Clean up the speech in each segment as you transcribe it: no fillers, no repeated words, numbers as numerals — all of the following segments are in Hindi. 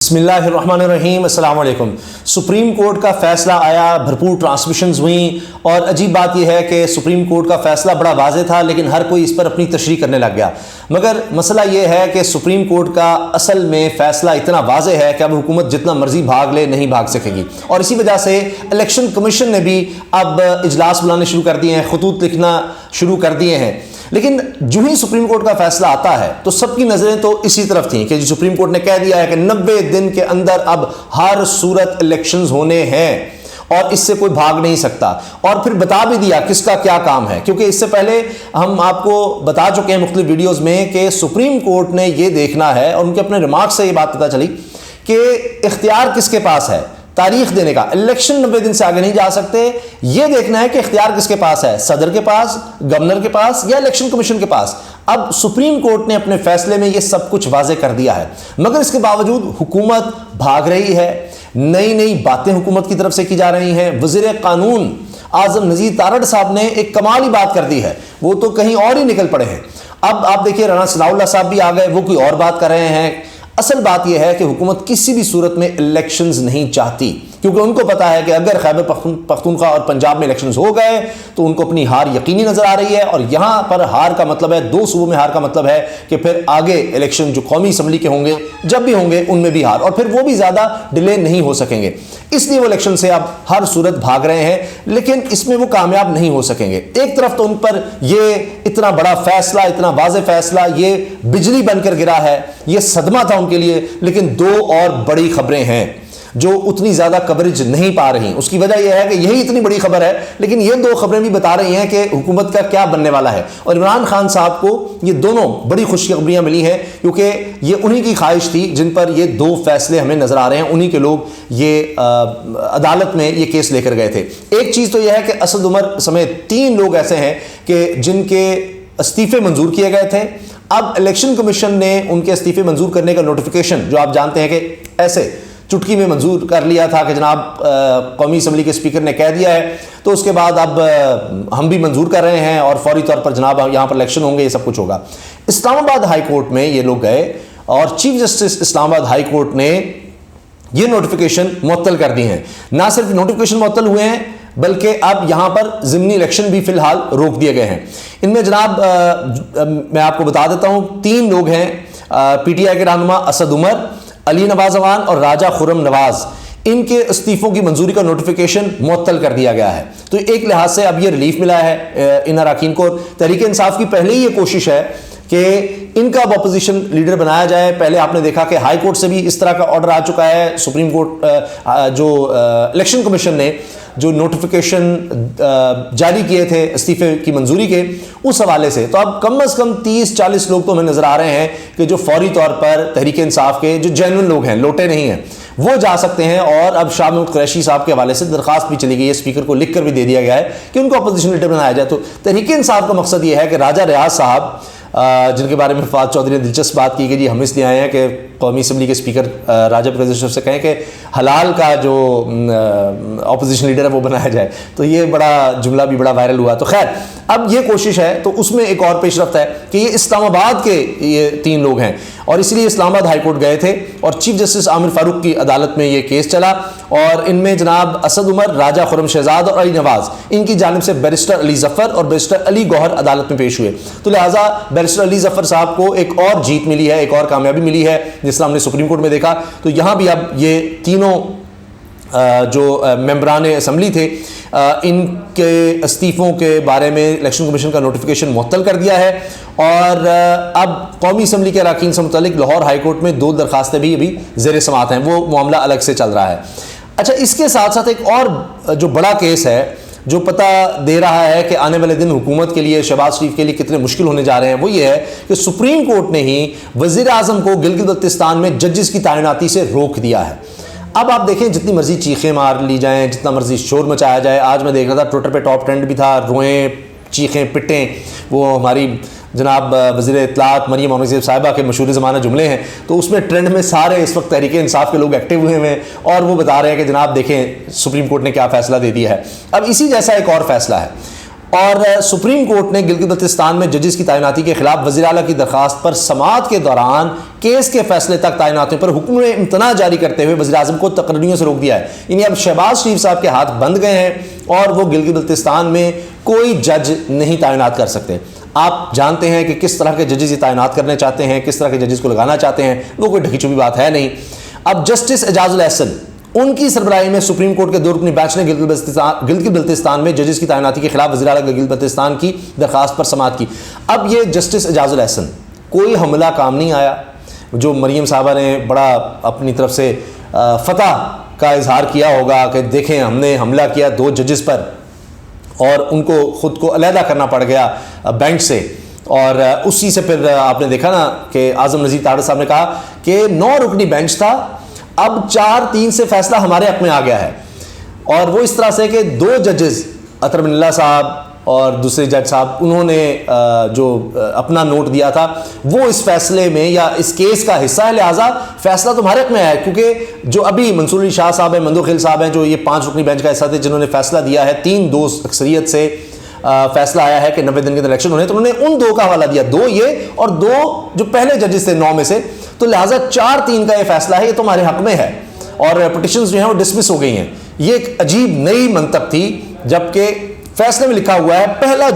बिस्मिल्लाहिर्रहमानिर्रहीम, अस्सलाम वालेकुम। सुप्रीम कोर्ट का फैसला आया, भरपूर ट्रांसमिशंस हुई और अजीब बात यह है कि सुप्रीम कोर्ट का फैसला बड़ा वाज़ेह था, लेकिन हर कोई इस पर अपनी तशरीह करने लग गया। मगर मसला यह है कि सुप्रीम कोर्ट का असल में फैसला इतना वाज़ेह है कि अब हुकूमत जितना मर्जी भाग ले नहीं भाग सकेगी। और इसी वजह से इलेक्शन कमीशन ने भी अब इजलास बुलाने शुरू कर दिए हैं, खतूत लिखना शुरू कर दिए हैं। लेकिन जो ही सुप्रीम कोर्ट का फैसला आता है तो सबकी नज़रें तो इसी तरफ थी कि सुप्रीम कोर्ट ने कह दिया है कि 90 दिन के अंदर अब हर सूरत इलेक्शंस होने हैं और इससे कोई भाग नहीं सकता। और फिर बता भी दिया किसका क्या काम है, क्योंकि इससे पहले हम आपको बता चुके हैं मुख्तलिफ वीडियोज़ में कि सुप्रीम कोर्ट ने यह देखना है, और उनके अपने रिमार्क से ये बात पता चली कि इख्तियार किसके पास है तारीख देने का। इलेक्शन 90 दिन से आगे नहीं जा सकते, यह देखना है कि इख्तियार किसके पास है, सदर के पास, गवर्नर के पास या इलेक्शन कमीशन के पास। अब सुप्रीम कोर्ट ने अपने फैसले में यह सब कुछ वाज़ेह कर दिया है, मगर इसके बावजूद हुकूमत भाग रही है। नई नई बातें हुकूमत की तरफ से की जा रही हैं। वज़ीर कानून आज़म नज़ीर तारड़ साहब ने एक कमाल ही बात कर दी है, वो तो कहीं और ही निकल पड़े हैं। अब आप देखिए राना सनाउल्लाह साहब भी आ गए, वो कोई और बात कर रहे हैं। असल बात यह है कि हुकूमत किसी भी सूरत में इलेक्शंस नहीं चाहती, क्योंकि उनको पता है कि अगर खैबर पख्तूनख्वा और पंजाब में इलेक्शंस हो गए तो उनको अपनी हार यकीनी नजर आ रही है। और यहां पर हार का मतलब है, 2 सूबों में हार का मतलब है कि फिर आगे इलेक्शन जो कौमी असम्बली के होंगे, जब भी होंगे, उनमें भी हार, और फिर वो भी ज्यादा डिले नहीं हो सकेंगे। इसलिए वो इलेक्शन से अब हर सूरत भाग रहे हैं, लेकिन इसमें वो कामयाब नहीं हो सकेंगे। एक तरफ तो उन पर ये इतना बड़ा फैसला, इतना वाज़ेह फैसला, ये बिजली बनकर गिरा है, ये सदमा था उनके लिए। लेकिन 2 और बड़ी खबरें हैं जो उतनी ज्यादा कवरेज नहीं पा रही। उसकी वजह यह है कि यही इतनी बड़ी खबर है, लेकिन ये 2 खबरें भी बता रही हैं कि हुकूमत का क्या बनने वाला है। और इमरान खान साहब को ये दोनों बड़ी खुशखबरियां मिली हैं, क्योंकि ये उन्हीं की ख्वाहिश थी जिन पर ये 2 फैसले हमें नजर आ रहे हैं। उन्हीं के लोग ये अदालत में ये केस लेकर गए थे। एक चीज तो यह है कि असद उमर समेत 3 लोग ऐसे हैं कि जिनके इस्तीफे मंजूर किए गए थे। अब इलेक्शन कमीशन ने उनके इस्तीफे मंजूर करने का नोटिफिकेशन, जो आप जानते हैं कि ऐसे चुटकी में मंजूर कर लिया था कि जनाब कौमी असम्बली के स्पीकर ने कह दिया है, तो उसके बाद अब हम भी मंजूर कर रहे हैं और फौरी तौर पर जनाब यहाँ पर इलेक्शन होंगे, ये सब कुछ होगा। इस्लामाबाद हाई कोर्ट में ये लोग गए और chief justice Islamabad high court ने ये नोटिफिकेशन मुअत्तल कर दी हैं। ना सिर्फ नोटिफिकेशन मुअत्तल हुए हैं, बल्कि अब यहां पर ज़िमनी इलेक्शन भी फिलहाल रोक दिए गए हैं। इनमें जनाब मैं आपको बता देता हूं, 3 लोग हैं। पीटीआई के रहनुमा असद उमर, अली नवाज अवान और राजा खुर्रम नवाज, इनके इस्तीफों की मंजूरी का नोटिफिकेशन मुअत्तल कर दिया गया है। तो एक लिहाज से अब ये रिलीफ मिला है इन अरकान को। तहरीक इंसाफ की पहले ही ये कोशिश है कि इनका अब अपोजिशन लीडर बनाया जाए। पहले आपने देखा कि हाई कोर्ट से भी इस तरह का ऑर्डर आ चुका है। सुप्रीम कोर्ट जो इलेक्शन कमीशन ने जो नोटिफिकेशन जारी किए थे इस्तीफे की मंजूरी के, उस हवाले से तो अब कम से कम 30-40 लोग तो हमें नजर आ रहे हैं कि जो फौरी तौर पर तहरीक इंसाफ के जो जेन्युइन लोग हैं, लोटे नहीं हैं, वो जा सकते हैं। और अब शाह महमूद कुरैशी साहब के हवाले से दरखास्त भी चली गई है, स्पीकर को लिख कर भी दे दिया गया है कि उनको अपोजिशन लीडर बनाया जाए। तो तहरीक इंसाफ का मकसद ये है कि राजा रियाज साहब, जिनके बारे में फवाद चौधरी ने दिलचस्प बात की कि जी हम इसलिए आए हैं कि कौमी असम्बली के स्पीकर राजा प्रदेश से कहें कि हलाल का जो अपोजिशन लीडर है वो बनाया जाए, तो ये बड़ा जुमला भी बड़ा वायरल हुआ। तो खैर अब ये कोशिश है, तो उसमें एक और पेशरफ्त है कि ये इस्लामाबाद के ये 3 लोग हैं और इसलिए इस्लामाबाद हाई कोर्ट गए थे और चीफ जस्टिस आमिर फारूक की अदालत में ये केस चला। और इनमें जनाब असद उमर, राजा खुर्रम शहजाद और अली नवाज, इनकी जानिब से बैरिस्टर अली जफ़र और बैरिस्टर अली गौहर अदालत में पेश हुए। तो लिहाजा बैरिस्टर अली जफ़र साहब को एक और जीत मिली है, एक और कामयाबी मिली है, जिस हमने सुप्रीम कोर्ट में देखा। तो यहाँ भी अब ये तीनों जो मेंबरान असम्बली थे, इनके इस्तीफ़ों के बारे में इलेक्शन कमीशन का नोटिफिकेशन मुअत्तल कर दिया है। और अब कौमी असम्बली के अरकान से मुतालिक लाहौर हाई कोर्ट में 2 दरखास्तें भी अभी ज़ेर समाअत हैं, वो मामला अलग से चल रहा है। अच्छा, इसके साथ साथ एक और जो बड़ा केस है जो पता दे रहा है कि आने वाले दिन हुकूमत के लिए, शहबाज शरीफ के लिए कितने मुश्किल होने जा रहे हैं, वो ये है कि सुप्रीम कोर्ट ने ही वज़ीर आज़म को गिलगित बल्तिस्तान में जजेस की तैनाती से रोक दिया है। अब आप देखें, जितनी मर्जी चीखें मार ली जाएं, जितना मर्जी शोर मचाया जाए, आज मैं देख रहा था ट्विटर पे टॉप ट्रेंड भी था, रोएं, चीखें, पिटें, वो हमारी जनाब वज़ीर इत्तलात मरियम औरंगज़ेब साहिबा के मशहूर ज़माना जुमले हैं, तो उसमें ट्रेंड में सारे इस वक्त तहरीक इंसाफ के लोग एक्टिव हुए हैं और वो बता रहे हैं कि जनाब देखें सुप्रीम कोर्ट ने क्या फ़ैसला दे दिया है। अब इसी जैसा एक और फैसला है, और सुप्रीम कोर्ट ने गिलगित बल्तिस्तान में जजेस की तैनाती के खिलाफ वज़ीर आला की दरखास्त पर समाअत के दौरान केस के फैसले तक तैनातियों पर हुक्म इम्तना जारी करते हुए वज़ीर आज़म को तकरीरों से रोक दिया है। यानी अब शहबाज शरीफ साहब के हाथ बंद गए हैं और वो गिलगित बल्तिस्तान में कोई जज नहीं तैनात कर सकते। आप जानते हैं कि किस तरह के जजेस तैनात करने चाहते हैं, किस तरह के जजेस को लगाना चाहते हैं, वो कोई ढकी छुपी बात है नहीं। अब जस्टिस एजाजुल एहसन उनकी सरबराही में सुप्रीम कोर्ट के 2 रुकनी बेंच ने गिलगित बल्तिस्तान में जजेस की तैनाती के खिलाफ वज़ीर आला गिलगित बल्तिस्तान की दरखास्त पर समाअत की। अब ये जस्टिस एजाजुल एहसन कोई हमला काम नहीं आया, जो मरीम साहबा ने बड़ा अपनी तरफ से फतह का इजहार किया होगा कि देखें हमने हमला किया 2 जजेस पर और उनको ख़ुद को अलहदा करना पड़ गया बेंच से, और उसी से फिर आपने देखा ना कि आज़म नज़ीर तारड़ साहब ने कहा कि 9 रुकनी बेंच था, अब 4-3 से फैसला हमारे हक़ में आ गया है। और वो इस तरह से कि 2 जजेस अतर बिन साहब और दूसरे जज साहब उन्होंने जो अपना नोट दिया था वो इस फैसले में या इस केस का हिस्सा है, लिहाजा फैसला तुम्हारे हक़ में आया है। क्योंकि जो अभी मंसूर अली शाह साहब हैं, मंदो खिल साहब हैं, जो ये 5 रुकनी बेंच का हिस्सा थे जिन्होंने फैसला दिया है 3-2 अक्सरियत से फैसला आया है कि 90 दिन के अंदर इलेक्शन होने, तो उन्होंने उन 2 का हवाला दिया, 2 ये और 2 जो पहले जजेस थे 9 में से, तो लिहाजा 4-3 का ये फैसला है, ये तुम्हारे हक़ में है और पिटिशंस जो हैं वो डिसमिस हो गई हैं। ये एक अजीब नई मंतक थी, जबकि फैसले में लिखा हुआ है पहला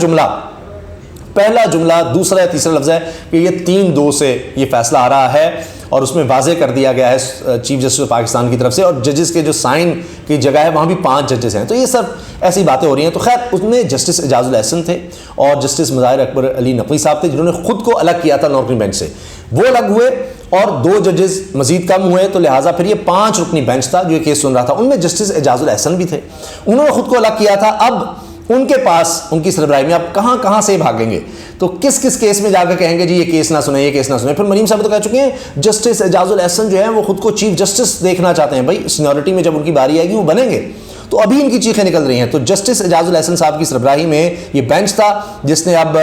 जुमला दूसरा या तीसरा लफ्ज़ है कि ये 3-2 से ये फैसला आ रहा है और उसमें वाज़े कर दिया गया है चीफ जस्टिस ऑफ पाकिस्तान की तरफ से, और जजेस के जो साइन की जगह है वहाँ भी 5 जजेस हैं। तो ये सब ऐसी बातें हो रही हैं। तो खैर उसमें जस्टिस एजाजुल एहसन थे और जस्टिस मुज़ाहिर अकबर अली नकवी साहब थे जिन्होंने खुद को अलग किया था 9 रुकनी बेंच से, वो अलग हुए और 2 जजेस मजीद कम हुए, तो लिहाजा फिर ये 5 रुकनी बेंच था जो ये केस सुन रहा था, उनमें जस्टिस एजाजुल एहसन भी थे, उन्होंने खुद को अलग किया था। अब उनके पास उनकी सरबराही में आप कहाँ से भागेंगे, तो किस केस में जाकर कहेंगे जी ये केस ना सुने, ये केस ना सुने। फिर मरीम साहब तो कह चुके हैं जस्टिस एजाजुल एहसन जो है वो खुद को चीफ जस्टिस देखना चाहते हैं, भाई सीनियरिटी में जब उनकी बारी आएगी वो बनेंगे, तो अभी इनकी चीखें निकल रही हैं। तो जस्टिस एजाजुल एहसन साहब की सरबराही में ये बेंच था जिसने अब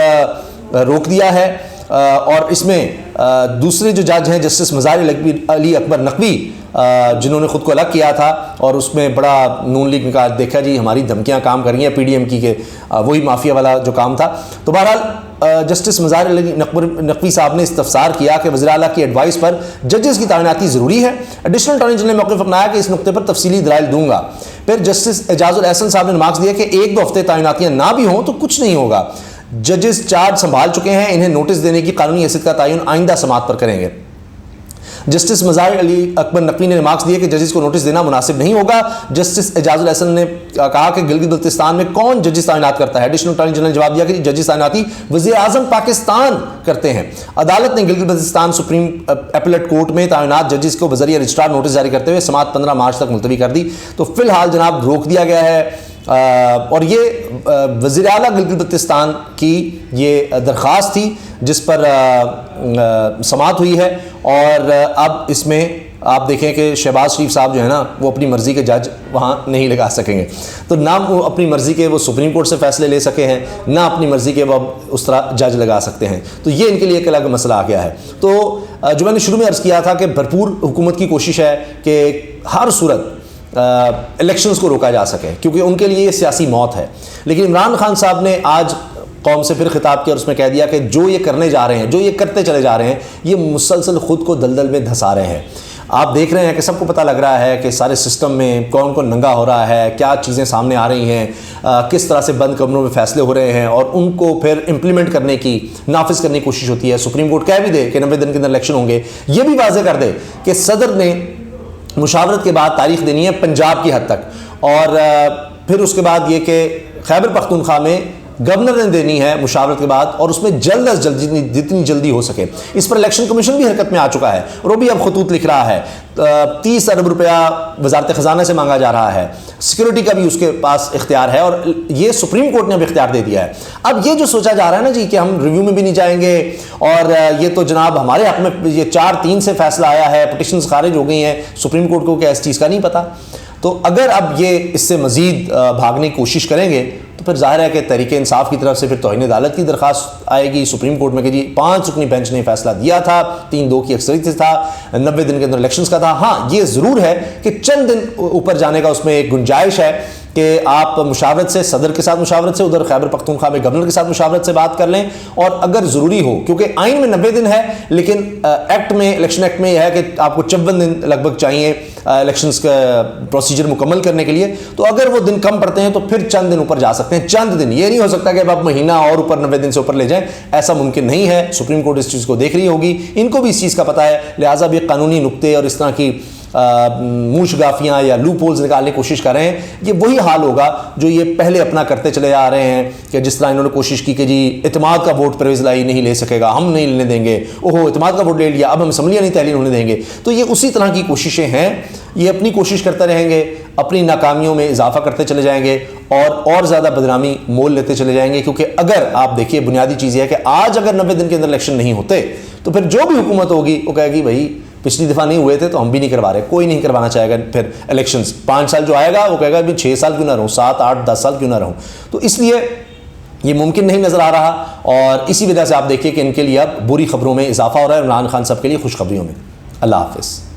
रोक दिया है, और इसमें दूसरे जो जज हैं जस्टिस मुज़ाहिर अली अकबर नकवी जिन्होंने खुद को अलग किया था, और उसमें बड़ा नून लीग ने कहा देखा जी हमारी धमकियां काम कर रही हैं PDM की के वही माफिया वाला जो काम था। तो बहरहाल जस्टिस मुज़ाहिर अली नकवी साहब ने इस्तफसार किया कि वज़ीर आला की एडवाइस पर जजेस की तैनाती ज़रूरी है। एडिशनल अटॉर्नी जनरल ने मौक़िफ़ अपनाया कि इस नुक्ते पर तफसीली दलाइल दूंगा। फिर जस्टिस एजाजुल एहसन साहब ने रिमार्क्स दिया कि 1-2 हफ्ते तैनातियाँ ना भी हों तो कुछ नहीं होगा, जजेस चार्ज संभाल चुके हैं, इन्हें नोटिस देने की कानूनी हैसियत का तयन आइंदा समाअत पर करेंगे। जस्टिस मुज़ाहिर अली अकबर नकवी ने रिमार्क्स दिए कि जजेस को नोटिस देना मुनासिब नहीं होगा। जस्टिस एजाजुल एहसन ने कहा कि गिलगित बल्तिस्तान में कौन जजेस तैनात करता है। एडिशनल अटॉर्नी जनरल ने जवाब दिया कि जजेस तैनाती वज़ीर आज़म पाकिस्तान करते हैं। अदालत ने Gilgit Baltistan supreme appellate court में तैनात जजेस को बज़रिया रजिस्ट्रार नोटिस जारी करते हुए समाअत 15 मार्च तक मुलतवी कर दी। तो फिलहाल जनाब रोक दिया गया है, और ये वज़ीर आला गिलगित बल्तिस्तान की ये दरख्वास्त थी जिस पर समाअत हुई है, और अब इसमें आप देखें कि शहबाज शरीफ साहब जो है ना वो अपनी मर्ज़ी के जज वहाँ नहीं लगा सकेंगे। तो ना वो अपनी मर्ज़ी के वो सुप्रीम कोर्ट से फ़ैसले ले सके हैं, ना अपनी मर्ज़ी के वो उस तरह जज लगा सकते हैं। तो ये इनके लिए एक अलग मसला आ गया है। तो जो मैंने शुरू में अर्ज़ किया था कि भरपूर हुकूमत की कोशिश है कि हर सूरत इलेक्शंस को रोका जा सके, क्योंकि उनके लिए ये सियासी मौत है। लेकिन इमरान खान साहब ने आज कौम से फिर खिताब किया और उसमें कह दिया कि जो ये करने जा रहे हैं, जो ये करते चले जा रहे हैं, ये मुसलसल ख़ुद को दलदल में धंसा रहे हैं। आप देख रहे हैं कि सबको पता लग रहा है कि सारे सिस्टम में कौन कौन नंगा हो रहा है, क्या चीज़ें सामने आ रही हैं, किस तरह से बंद कमरों में फ़ैसले हो रहे हैं और उनको फिर इम्प्लीमेंट करने की, नाफिज करने की कोशिश होती है। सुप्रीम कोर्ट कह भी दे कि 90 दिन के अंदर इलेक्शन होंगे, ये भी वाज़ेह कर दे कि सदर ने मुशावरत के बाद तारीख देनी है पंजाब की हद तक, और फिर उसके बाद ये कि खैबर पख्तूनख्वा में गवर्नर ने देनी है मुशावरत के बाद, और उसमें जल्द अज जल्द जितनी जल्दी हो सके। इस पर इलेक्शन कमीशन भी हरकत में आ चुका है और वो भी अब खतूत लिख रहा है। 30 अरब रुपया वजारत ख़जाना से मांगा जा रहा है, सिक्योरिटी का भी उसके पास इख्तियार है, और ये सुप्रीम कोर्ट ने अब इख्तियार दे दिया है। अब ये जो सोचा जा रहा है ना जी कि हम रिव्यू में भी नहीं जाएंगे, और ये तो जनाब हमारे हक़ में ये 4-3 से फैसला आया है, पिटिशंस खारिज हो गई हैं, सुप्रीम कोर्ट को क्या इस चीज़ का नहीं पता। तो अगर अब ये इससे मज़ीद भागने की कोशिश करेंगे तो फिर ज़ाहिर है कि तहरीक इंसाफ की तरफ से फिर तौहीन अदालत की दरख्वास्त आएगी सुप्रीम कोर्ट में कि जी 5 रुकनी बेंच ने फैसला दिया था, 3-2 की अक्सरियत से था, 90 दिन के अंदर इलेक्शंस का था। हाँ, ये ज़रूर है कि चंद दिन ऊपर जाने का उसमें एक गुंजाइश है, कि आप मुशावरत से, सदर के साथ मुशावरत से, उधर खैबर पख्तूनख्वा में गवर्नर के साथ मुशावरत से बात कर लें, और अगर ज़रूरी हो, क्योंकि आइन में 90 दिन है, लेकिन एक्ट में, इलेक्शन एक्ट में यह है कि आपको 54 दिन लगभग चाहिए इलेक्शंस का प्रोसीजर मुकम्मल करने के लिए, तो अगर वो दिन कम पड़ते हैं तो फिर चंद दिन ऊपर जा सकते हैं, चंद दिन। ये नहीं हो सकता कि अब आप महीना और ऊपर 90 दिन से ऊपर ले जाएं, ऐसा मुमकिन नहीं है। सुप्रीम कोर्ट इस चीज़ को देख रही होगी, इनको भी इस चीज़ का पता है, लिहाजा भी कानूनी नुक्ते और इस तरह की मूशगाफियाँ या लूप होल्स निकालने की कोशिश कर रहे हैं। ये वही हाल होगा जो ये पहले अपना करते चले आ रहे हैं, कि जिस तरह इन्होंने कोशिश की कि जी इत्तेमाद का वोट परवेज़ लाई नहीं ले सकेगा, हम नहीं लेने देंगे, ओहो इत्तेमाद का वोट ले लिया, अब हम असम्बलियाँ नहीं तहलील होने देंगे। तो ये उसी तरह की कोशिशें हैं, ये अपनी कोशिश करते रहेंगे, अपनी नाकामियों में इजाफा करते चले जाएंगे और ज़्यादा बदनामी मोल लेते चले जाएंगे। क्योंकि अगर आप देखिए, बुनियादी चीज़ यह है कि आज अगर 90 दिन के अंदर इलेक्शन नहीं होते तो फिर जो भी हुकूमत होगी वो कहेगी भाई पिछली दफ़ा नहीं हुए थे तो हम भी नहीं करवा रहे, कोई नहीं करवाना चाहेगा फिर इलेक्शंस। 5 साल जो आएगा वो कहेगा अभी 6 साल क्यों ना रहूँ, 7, 8, 10 साल क्यों ना रहूँ। तो इसलिए ये मुमकिन नहीं नज़र आ रहा, और इसी वजह से आप देखिए कि इनके लिए अब बुरी खबरों में इजाफा हो रहा है, इमरान खान साहब के लिए खुशखबरियों में। अल्लाह हाफ़िज़।